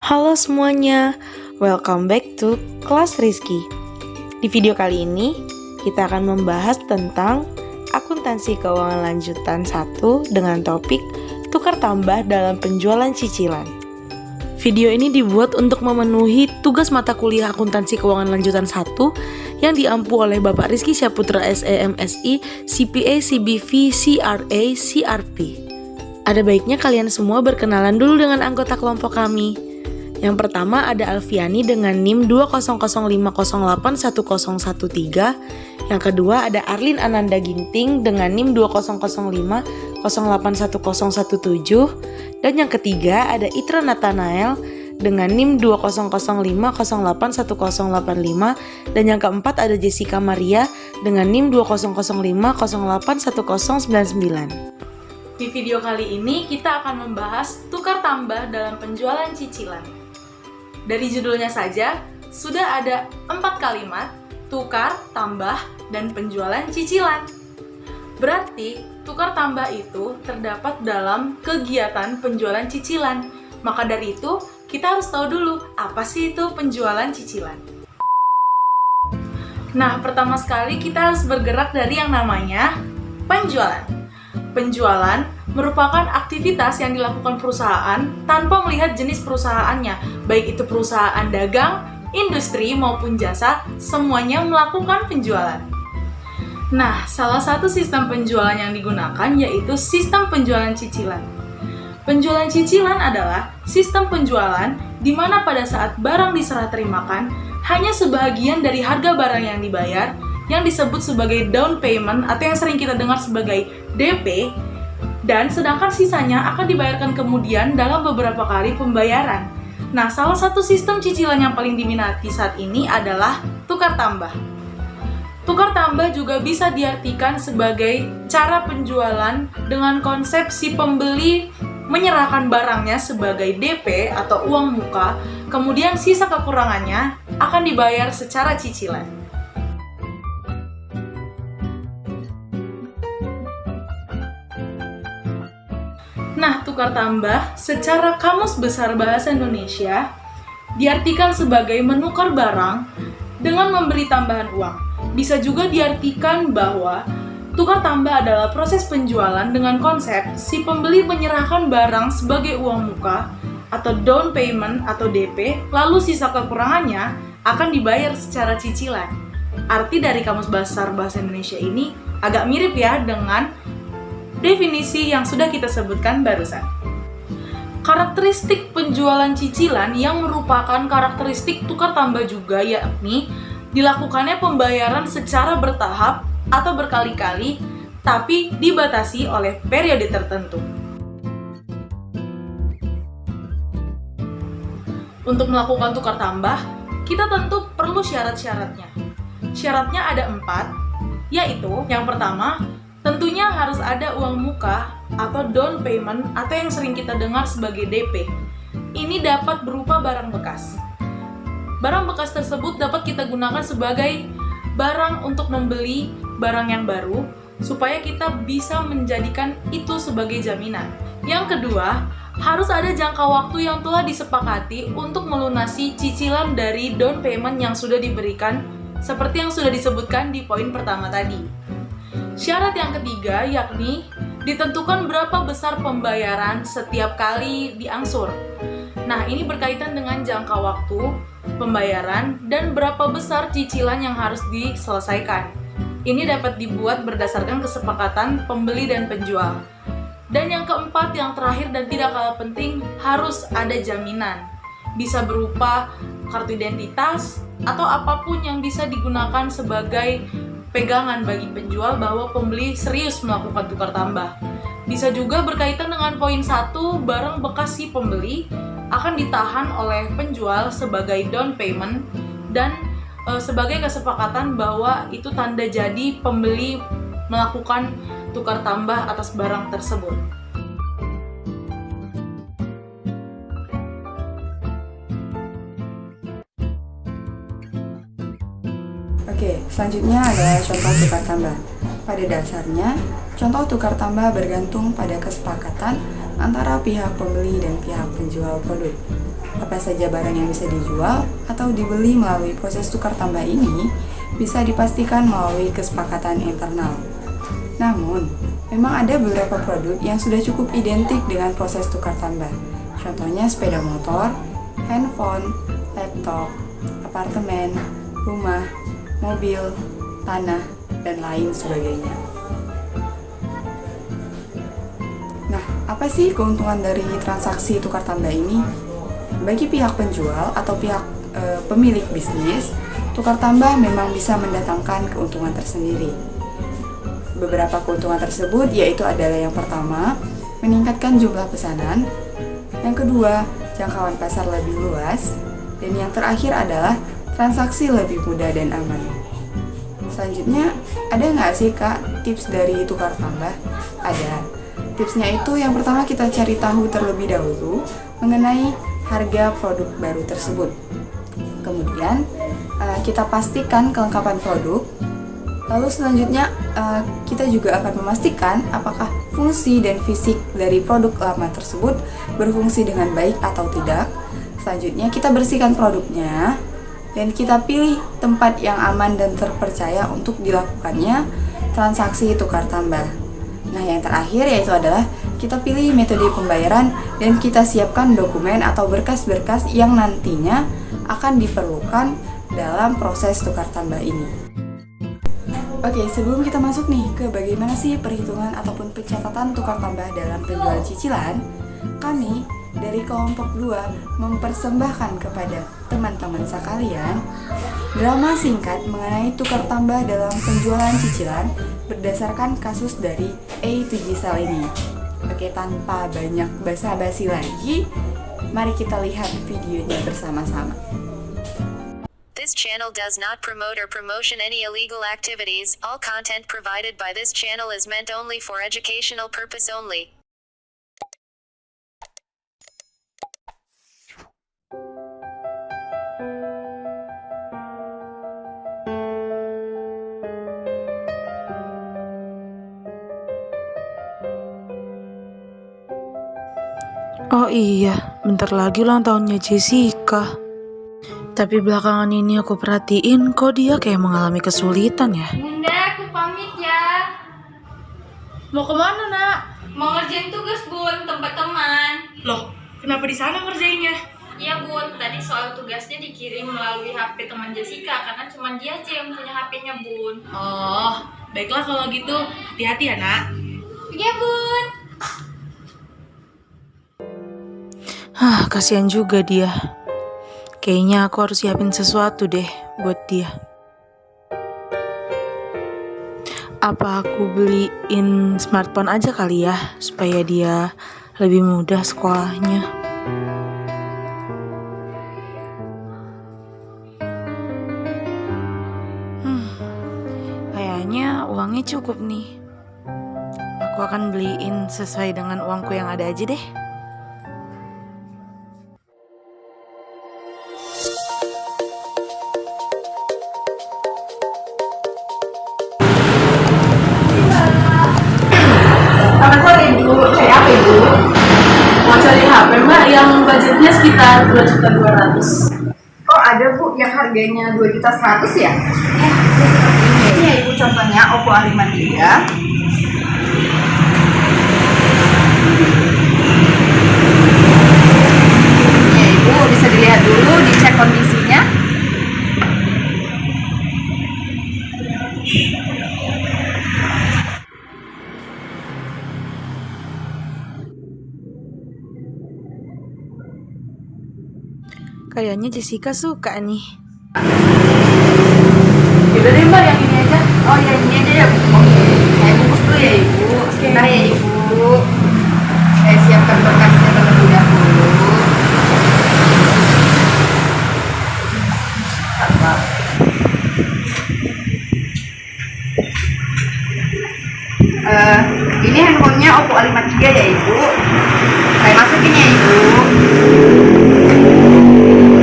Halo semuanya, welcome back to Kelas Rizky. Di video kali ini, kita akan membahas tentang akuntansi keuangan lanjutan 1 dengan topik tukar tambah dalam penjualan cicilan. Video ini dibuat untuk memenuhi tugas mata kuliah akuntansi keuangan lanjutan 1 yang diampu oleh Bapak Rizky Syaputra SEMSI, CPA, CBV, CRA, CRP. Ada baiknya kalian semua berkenalan dulu dengan anggota kelompok kami. Yang pertama ada Alfiani dengan NIM 20050810113. Yang kedua ada Arlin Ananda Ginting dengan NIM 20050810117. Dan yang ketiga ada Itra Nathanael dengan NIM 20050081085. Dan yang keempat ada Jessica Maria dengan NIM 20050081099. Di video kali ini kita akan membahas tukar tambah dalam penjualan cicilan. Dari judulnya saja, sudah ada 4 kalimat, tukar, tambah, dan penjualan cicilan. Berarti, tukar tambah itu terdapat dalam kegiatan penjualan cicilan. Maka dari itu, kita harus tahu dulu, apa sih itu penjualan cicilan? Nah, pertama sekali kita harus bergerak dari yang namanya penjualan. Penjualan merupakan aktivitas yang dilakukan perusahaan tanpa melihat jenis perusahaannya, baik itu perusahaan dagang, industri, maupun jasa, semuanya melakukan penjualan. Nah, salah satu sistem penjualan yang digunakan yaitu sistem penjualan cicilan. Penjualan cicilan adalah sistem penjualan di mana pada saat barang diserah terimakan, hanya sebagian dari harga barang yang dibayar, yang disebut sebagai down payment atau yang sering kita dengar sebagai DP, dan sedangkan sisanya akan dibayarkan kemudian dalam beberapa kali pembayaran. Nah, salah satu sistem cicilan yang paling diminati saat ini adalah tukar tambah. Tukar tambah juga bisa diartikan sebagai cara penjualan dengan konsep si pembeli menyerahkan barangnya sebagai DP atau uang muka, kemudian sisa kekurangannya akan dibayar secara cicilan. Nah, tukar tambah secara Kamus Besar Bahasa Indonesia diartikan sebagai menukar barang dengan memberi tambahan uang. Bisa juga diartikan bahwa tukar tambah adalah proses penjualan dengan konsep si pembeli menyerahkan barang sebagai uang muka atau down payment atau DP, lalu sisa kekurangannya akan dibayar secara cicilan. Arti dari Kamus Besar Bahasa Indonesia ini agak mirip ya dengan definisi yang sudah kita sebutkan barusan. Karakteristik penjualan cicilan yang merupakan karakteristik tukar tambah juga yakni dilakukannya pembayaran secara bertahap atau berkali-kali tapi dibatasi oleh periode tertentu. Untuk melakukan tukar tambah, kita tentu perlu syarat-syaratnya. Syaratnya ada 4, yaitu yang pertama, tentunya harus ada uang muka atau down payment atau yang sering kita dengar sebagai DP. Ini dapat berupa barang bekas. Barang bekas tersebut dapat kita gunakan sebagai barang untuk membeli barang yang baru supaya kita bisa menjadikan itu sebagai jaminan. Yang kedua, harus ada jangka waktu yang telah disepakati untuk melunasi cicilan dari down payment yang sudah diberikan seperti yang sudah disebutkan di poin pertama tadi. Syarat yang ketiga yakni ditentukan berapa besar pembayaran setiap kali diangsur. Nah, ini berkaitan dengan jangka waktu pembayaran dan berapa besar cicilan yang harus diselesaikan. Ini dapat dibuat berdasarkan kesepakatan pembeli dan penjual. Dan yang keempat, yang terakhir dan tidak kalah penting, harus ada jaminan. Bisa berupa kartu identitas atau apapun yang bisa digunakan sebagai pegangan bagi penjual bahwa pembeli serius melakukan tukar tambah. Bisa juga berkaitan dengan poin 1, barang bekas si pembeli akan ditahan oleh penjual sebagai down payment dan sebagai kesepakatan bahwa itu tanda jadi pembeli melakukan tukar tambah atas barang tersebut. Oke, selanjutnya adalah contoh tukar tambah. Pada dasarnya, contoh tukar tambah bergantung pada kesepakatan antara pihak pembeli dan pihak penjual produk. Apa saja barang yang bisa dijual atau dibeli melalui proses tukar tambah ini bisa dipastikan melalui kesepakatan internal. Namun, memang ada beberapa produk yang sudah cukup identik dengan proses tukar tambah. Contohnya sepeda motor, handphone, laptop, apartemen, rumah, mobil, tanah, dan lain sebagainya. Nah, apa sih keuntungan dari transaksi tukar tambah ini? Bagi pihak penjual atau pihak pemilik bisnis, tukar tambah memang bisa mendatangkan keuntungan tersendiri. Beberapa keuntungan tersebut yaitu adalah yang pertama, meningkatkan jumlah pesanan, yang kedua, jangkauan pasar lebih luas, dan yang terakhir adalah transaksi lebih mudah dan aman. Selanjutnya, ada nggak sih Kak tips dari tukar tambah? Ada. Tipsnya itu yang pertama kita cari tahu terlebih dahulu mengenai harga produk baru tersebut. Kemudian kita pastikan kelengkapan produk. Lalu selanjutnya kita juga akan memastikan apakah fungsi dan fisik dari produk lama tersebut berfungsi dengan baik atau tidak. Selanjutnya kita bersihkan produknya dan kita pilih tempat yang aman dan terpercaya untuk dilakukannya transaksi tukar tambah. Nah, yang terakhir yaitu adalah kita pilih metode pembayaran dan kita siapkan dokumen atau berkas-berkas yang nantinya akan diperlukan dalam proses tukar tambah ini. Oke, sebelum kita masuk nih ke bagaimana sih perhitungan ataupun pencatatan tukar tambah dalam penjualan cicilan, kami dari kelompok 2 mempersembahkan kepada teman-teman sekalian drama singkat mengenai tukar tambah dalam penjualan cicilan berdasarkan kasus dari A to G Sale ini. Oke, tanpa banyak basa-basi lagi, mari kita lihat videonya bersama-sama. This channel does not promote or promotion any illegal activities. All content provided by this channel is meant only for educational purpose only. Oh iya, bentar lagi ulang tahunnya Jessica. Tapi belakangan ini aku perhatiin kok dia kayak mengalami kesulitan ya. Bunda, aku pamit ya. Mau kemana, Nak? Mau ngerjain tugas, Bun, tempat teman. Loh, kenapa di sana ngerjainnya? Iya, Bun, tadi soal tugasnya dikirim melalui HP teman Jessica karena cuma dia aja yang punya HP-nya, Bun. Oh, baiklah kalau gitu. Hati-hati ya, Nak. Iya, Bun. Kasihan juga dia. Kayaknya aku harus siapin sesuatu deh buat dia. Apa aku beliin smartphone aja kali ya, supaya dia lebih mudah sekolahnya. Kayaknya uangnya cukup nih. Aku akan beliin sesuai dengan uangku yang ada aja deh. Cari apa ibu? Mau cari HP mbak yang budgetnya sekitar 2.200.000. Oh, ada Bu yang harganya 2.100.000 ya? Ini ya Ibu, contohnya Oppo A53. Ini ya Ibu, bisa dilihat dulu, dicek kondisinya. Kayaknya Jessica suka nih. Yaudah deh mbak yang ini aja. Oh ya, ini aja ya Bu. Oke, saya bungkus dulu ya Ibu. Sebentar ya Ibu. Saya siapkan berkasnya terlebih dahulu. Apa? Ini handphonenya Oppo A53 ya Ibu. Saya masukin ya Ibu.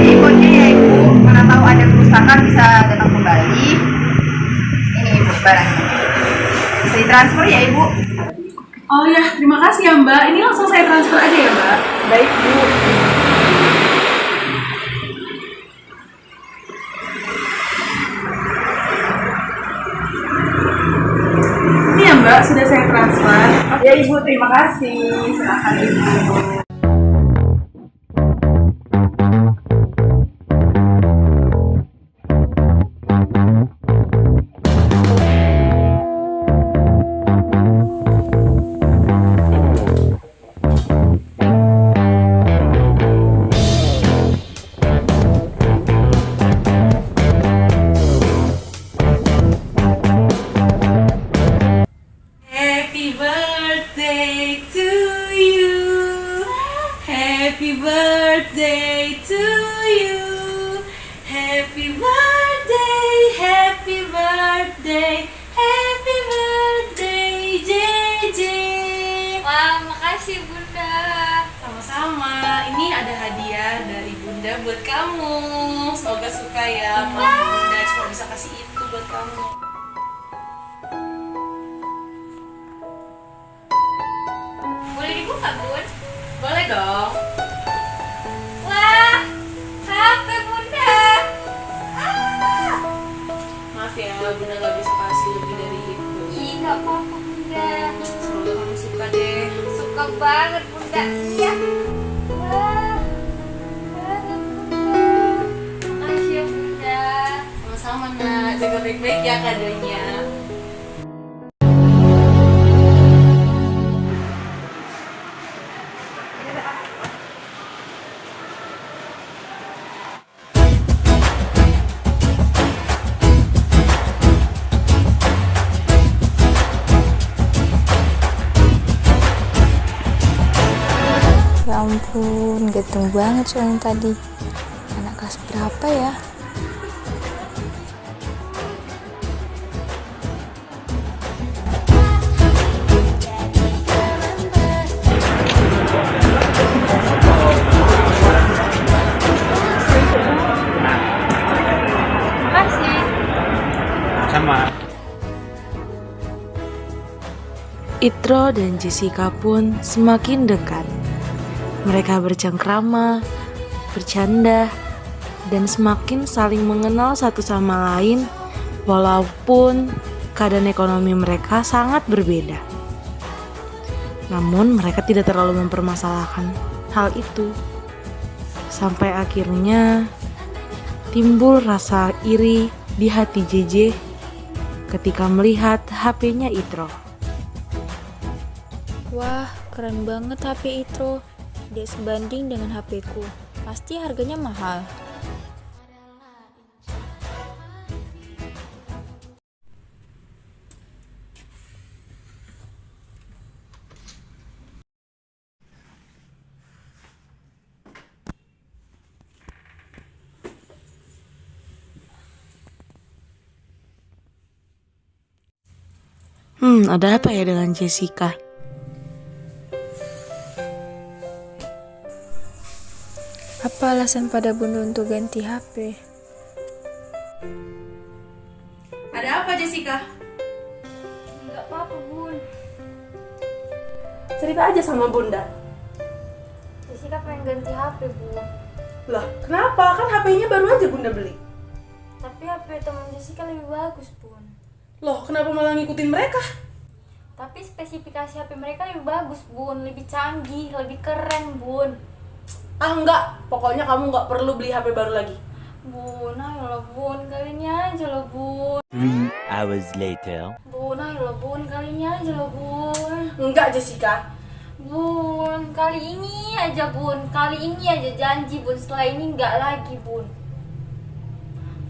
Ini kodenya ya Ibu. Mana tahu ada kerusakan bisa datang kembali. Ini Ibu barangnya. Bisa ditransfer ya Ibu. Oh ya, terima kasih ya mbak. Ini langsung saya transfer aja ya mbak. Baik Bu. terima kasih. Silakan Ibu. Happy birthday to you. Happy birthday to you. Happy birthday, happy birthday, happy birthday JJ. Wah, makasih Bunda. Sama-sama. Ini ada hadiah dari Bunda buat kamu. Semoga suka ya. Maaf Bunda cuma bisa kasih itu buat kamu. Boleh dibuka, Bun? Boleh dong. Wah, HP Bunda. Maaf ya, Bunda nggak bisa kasih lebih dari itu. Ih, nggak apa-apa Bunda. Semoga kamu suka deh. Suka banget Bunda. Iya. Wah, banget Bunda. Makasih ya Bunda. Sama-sama nak, jaga baik-baik ya kadonya. Ya ampun, ganteng banget soalnya tadi. Anak kelas berapa ya? Makasih. Sama. Itro dan Jessica pun semakin dekat. Mereka bercengkrama, bercanda, dan semakin saling mengenal satu sama lain walaupun keadaan ekonomi mereka sangat berbeda. Namun mereka tidak terlalu mempermasalahkan hal itu. Sampai akhirnya timbul rasa iri di hati JJ ketika melihat HP-nya Itro. Wah, keren banget HP Itro. Dia sebanding dengan HP-ku. Pasti harganya mahal. Ada apa ya dengan Jessica? Apa alasan pada Bunda untuk ganti HP? Ada apa Jessica? Nggak apa-apa Bun. Cerita aja sama Bunda. Jessica pengen ganti HP Bun. Lah, kenapa? Kan HP-nya baru aja Bunda beli. Tapi HP teman Jessica lebih bagus Bun. Loh, kenapa malah ngikutin mereka? Tapi spesifikasi HP mereka lebih bagus Bun, lebih canggih, lebih keren Bun. Ah enggak, pokoknya kamu nggak perlu beli HP baru lagi. Bun, ayolah Bun, kali ini aja loh Bun. 3 hours later. Bun, ayolah Bun, kali ini aja loh Bun. Enggak Jessica. Bun, kali ini aja Bun, kali ini aja janji Bun, setelah ini nggak lagi Bun.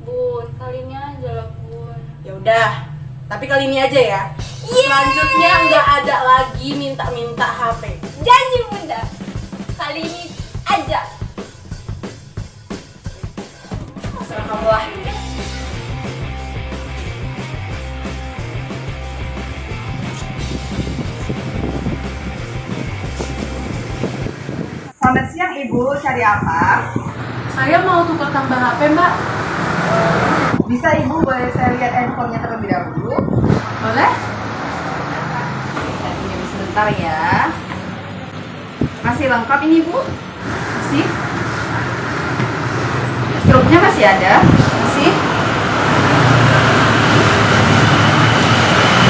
Bun, kali ini aja lah Bun. Ya udah, tapi kali ini aja ya. Selanjutnya nggak ada lagi minta-minta HP. Janji Bunda, kali ini aja. Serah kamu lah. Selamat siang Ibu, cari apa? Saya mau tukar tambah HP Mbak. Bisa Ibu, boleh saya lihat handphonenya terlebih dahulu? Boleh? Saya tunggu sebentar ya. Masih lengkap ini Bu? Masih? Struknya masih ada? Masih?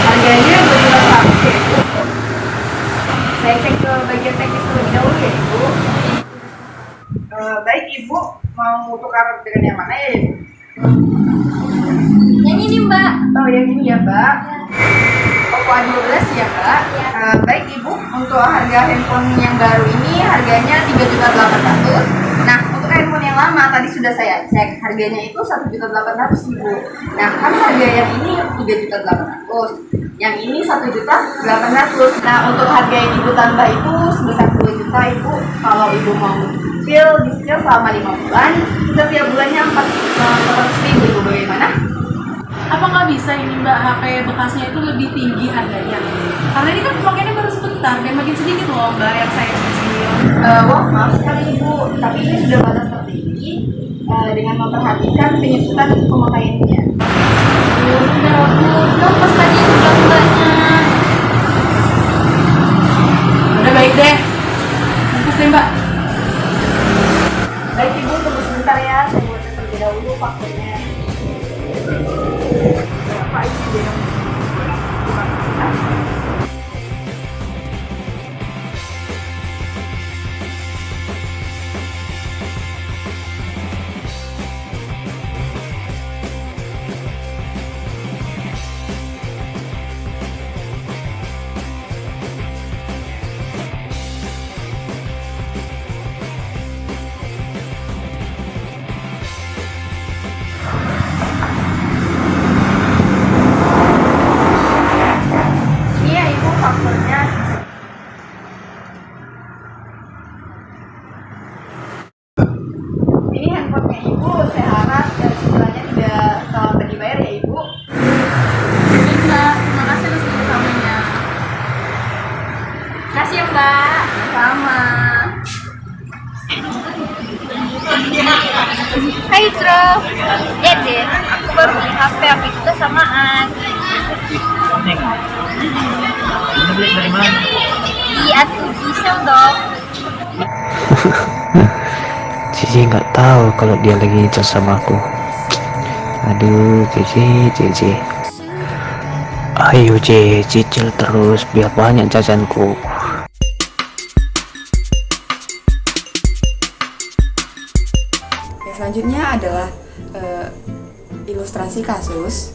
Harganya 200 ya Bu? Saya cek ke bagian teknis terlebih dahulu ya Ibu. Baik Ibu, mau tukar dengan yang mana ya Ibu? Yang ini Mbak. Oh yang ini ya Mbak. Oppo A12 ya Mbak. Baik Ibu, untuk harga handphone yang baru ini harganya 3.800.000. Nah untuk handphone yang lama tadi sudah saya cek harganya itu 1.800.000 Ibu. Nah kan harga yang ini 3.800.000. Yang ini 1.800.000. Nah untuk harga yang Ibu tambah itu sebesar 2 juta Ibu. Kalau Ibu mau dicicil selama 5 bulan, setiap bulannya 400.000 Ibu. Bagaimana? Apa nggak bisa ini Mbak HP bekasnya itu lebih tinggi harganya? Karena ini kan pemakaiannya baru sebentar dan makin sedikit loh Mbak yang saya cicil. Wah maaf sekali Ibu, tapi ini sudah batas tertinggi dengan memperhatikan penyusutan pemakaiannya. Udah pas tadi bilang Mbaknya. Udah baik deh. Bungkus deh Mbak. Baik Ibu, tunggu sebentar ya, saya buat terlebih dahulu fakturnya. Berapa ini dia? Ini ya Ibu fakturnya. Ini handphonenya Ibu, saya harap cicilannya tidak terlambat dibayar ya Ibu. Ini Mbak, terima kasih atas kerjasamanya. Kasih ya Mbak. Sama. Hai Tro. Lihat deh, aku baru beli HP kita samaan. Ini beli dari mana? Iya tuh diesel dong. Cici nggak tahu kalau dia lagi ngechat sama aku. Aduh, Cici. Ayo Cici, cicil terus biar banyak jajanku. Selanjutnya adalah ilustrasi kasus.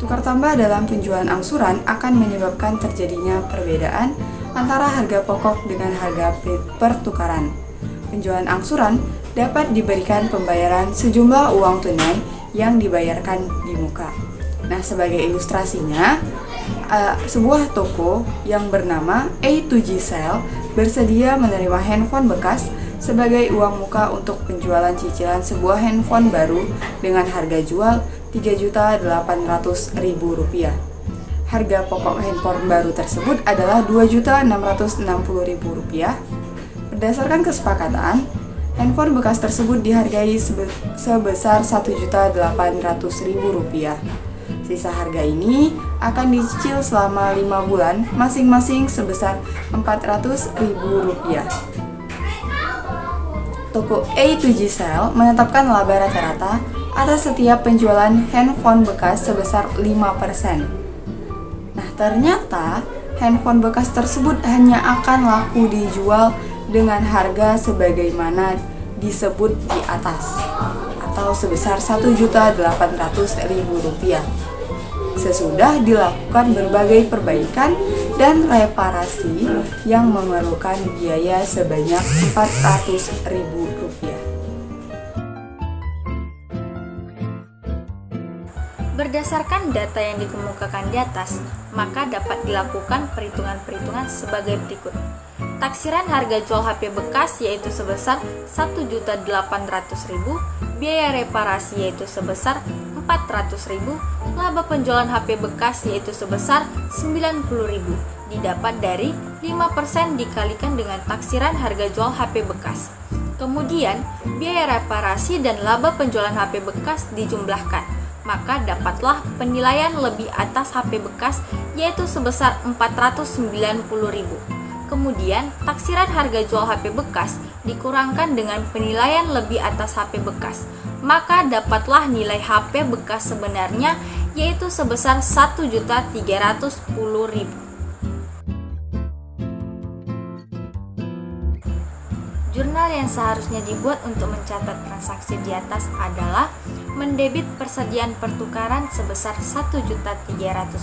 Tukar tambah dalam penjualan angsuran akan menyebabkan terjadinya perbedaan antara harga pokok dengan harga pertukaran. Penjualan angsuran dapat diberikan pembayaran sejumlah uang tunai yang dibayarkan di muka. Nah, sebagai ilustrasinya, sebuah toko yang bernama A2G Sale bersedia menerima handphone bekas sebagai uang muka untuk penjualan cicilan sebuah handphone baru dengan harga jual Rp3.800.000. Harga pokok handphone baru tersebut adalah Rp2.660.000. Berdasarkan kesepakatan, handphone bekas tersebut dihargai sebesar Rp1.800.000. Sisa harga ini akan dicicil selama 5 bulan, masing-masing sebesar Rp400.000. Toko A2G Sale menetapkan laba rata-rata atas setiap penjualan handphone bekas sebesar 5%. Nah, ternyata handphone bekas tersebut hanya akan laku dijual dengan harga sebagaimana disebut di atas, atau sebesar Rp1.800.000. Sesudah dilakukan berbagai perbaikan dan reparasi yang memerlukan biaya sebanyak Rp400.000. Berdasarkan data yang dikemukakan di atas, maka dapat dilakukan perhitungan-perhitungan sebagai berikut. Taksiran harga jual HP bekas yaitu sebesar Rp1.800.000, biaya reparasi yaitu sebesar Rp400.000, laba penjualan HP bekas yaitu sebesar Rp90.000, didapat dari 5% dikalikan dengan taksiran harga jual HP bekas. Kemudian, biaya reparasi dan laba penjualan HP bekas dijumlahkan, maka dapatlah penilaian lebih atas HP bekas yaitu sebesar Rp490.000. Kemudian, taksiran harga jual HP bekas dikurangkan dengan penilaian lebih atas HP bekas, maka dapatlah nilai HP bekas sebenarnya yaitu sebesar Rp1.310.000. Jurnal yang seharusnya dibuat untuk mencatat transaksi di atas adalah mendebit persediaan pertukaran sebesar Rp1.310.000,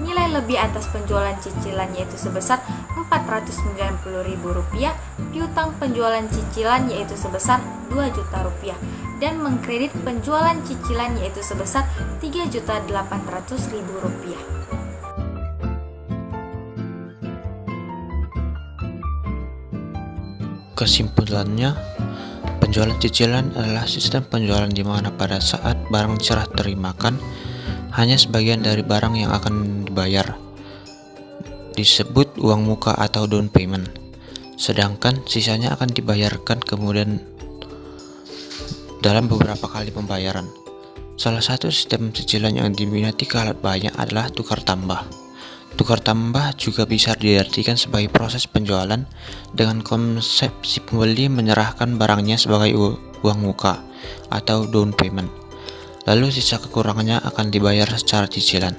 nilai lebih atas penjualan cicilan yaitu sebesar Rp490.000, piutang penjualan cicilan yaitu sebesar Rp2.000.000, dan mengkredit penjualan cicilan yaitu sebesar Rp3.800.000. Kesimpulannya, penjualan cicilan adalah sistem penjualan di mana pada saat barang serah terimakan, hanya sebagian dari barang yang akan dibayar, disebut uang muka atau down payment, sedangkan sisanya akan dibayarkan kemudian dalam beberapa kali pembayaran. Salah satu sistem cicilan yang diminati kalaut banyak adalah tukar tambah. Tukar tambah juga bisa diartikan sebagai proses penjualan dengan konsep si pembeli menyerahkan barangnya sebagai uang muka atau down payment, lalu sisa kekurangannya akan dibayar secara cicilan.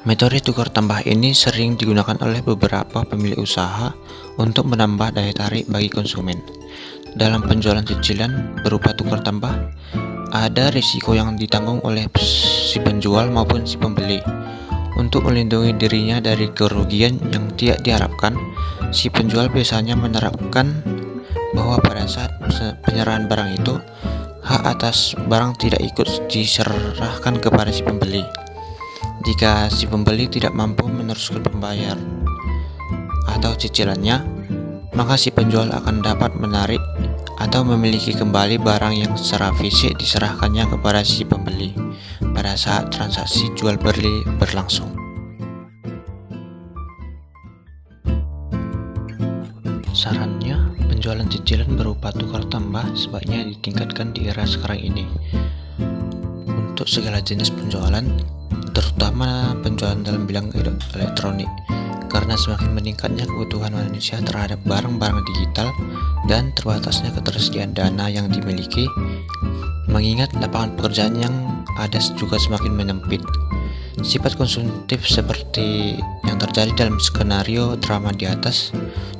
Metode tukar tambah ini sering digunakan oleh beberapa pemilik usaha untuk menambah daya tarik bagi konsumen. Dalam penjualan cicilan berupa tukar tambah, ada risiko yang ditanggung oleh si penjual maupun si pembeli. Untuk melindungi dirinya dari kerugian yang tidak diharapkan, si penjual biasanya menerapkan bahwa pada saat penyerahan barang itu, hak atas barang tidak ikut diserahkan kepada si pembeli. Jika si pembeli tidak mampu meneruskan pembayar atau cicilannya, maka si penjual akan dapat menarik atau memiliki kembali barang yang secara fisik diserahkannya kepada si pembeli pada saat transaksi jual beli berlangsung. Sarannya, penjualan cicilan berupa tukar tambah sebaiknya ditingkatkan di era sekarang ini. Untuk segala jenis penjualan, terutama penjualan dalam bidang elektronik, karena semakin meningkatnya kebutuhan manusia terhadap barang-barang digital dan terbatasnya ketersediaan dana yang dimiliki, mengingat lapangan pekerjaan yang ada juga semakin menyempit. Sifat konsumtif seperti yang terjadi dalam skenario drama di atas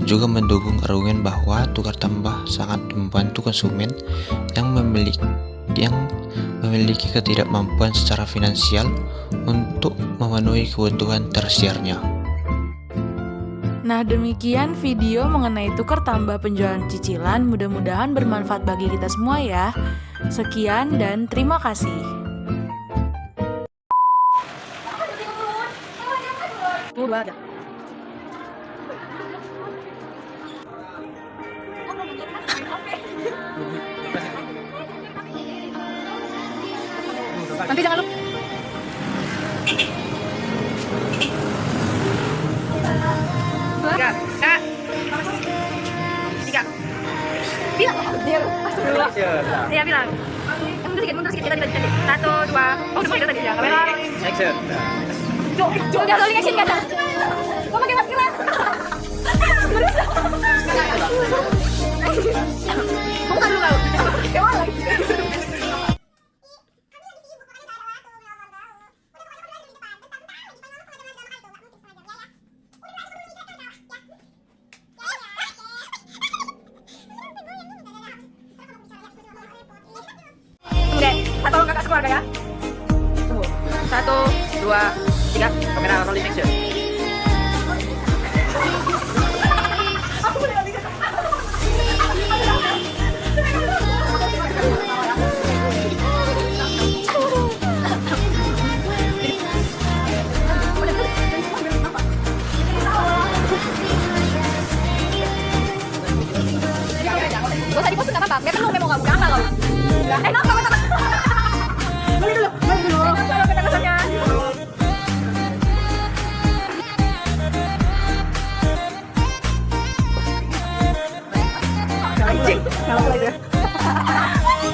juga mendukung argumen bahwa tukar tambah sangat membantu konsumen yang memiliki ketidakmampuan secara finansial untuk memenuhi kebutuhan tersiernya. Nah, demikian video mengenai tukar tambah penjualan cicilan. Mudah-mudahan bermanfaat bagi kita semua ya. Sekian dan terima kasih. Nanti jangan lupa. Kak. 3. Bilang. Iya, bilang. Mundur sedikit. Tadi. 1, 2. Oh, semua tadi ya. Kamera. Action. Udah rolling action enggak? Kok pakai masker? Bukan lu kau. Kewan lagi. Atau kakak sekeluarga ya? 1, 2, 3. Kamera rolling action. Gak usah di-post, gak apa-apa. Gak perlu memo kamu, gampang loh. Kenapa? Balik dulu. Kenapa kata-katanya? Anjing, kalau mulai deh.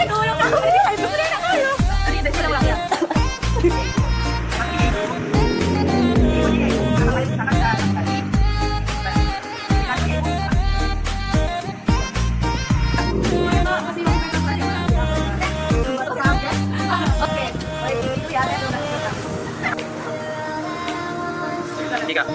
Dulu kamu ini kayak dulu enak dulu. Tadi udah sudah ulang ya. Tiga.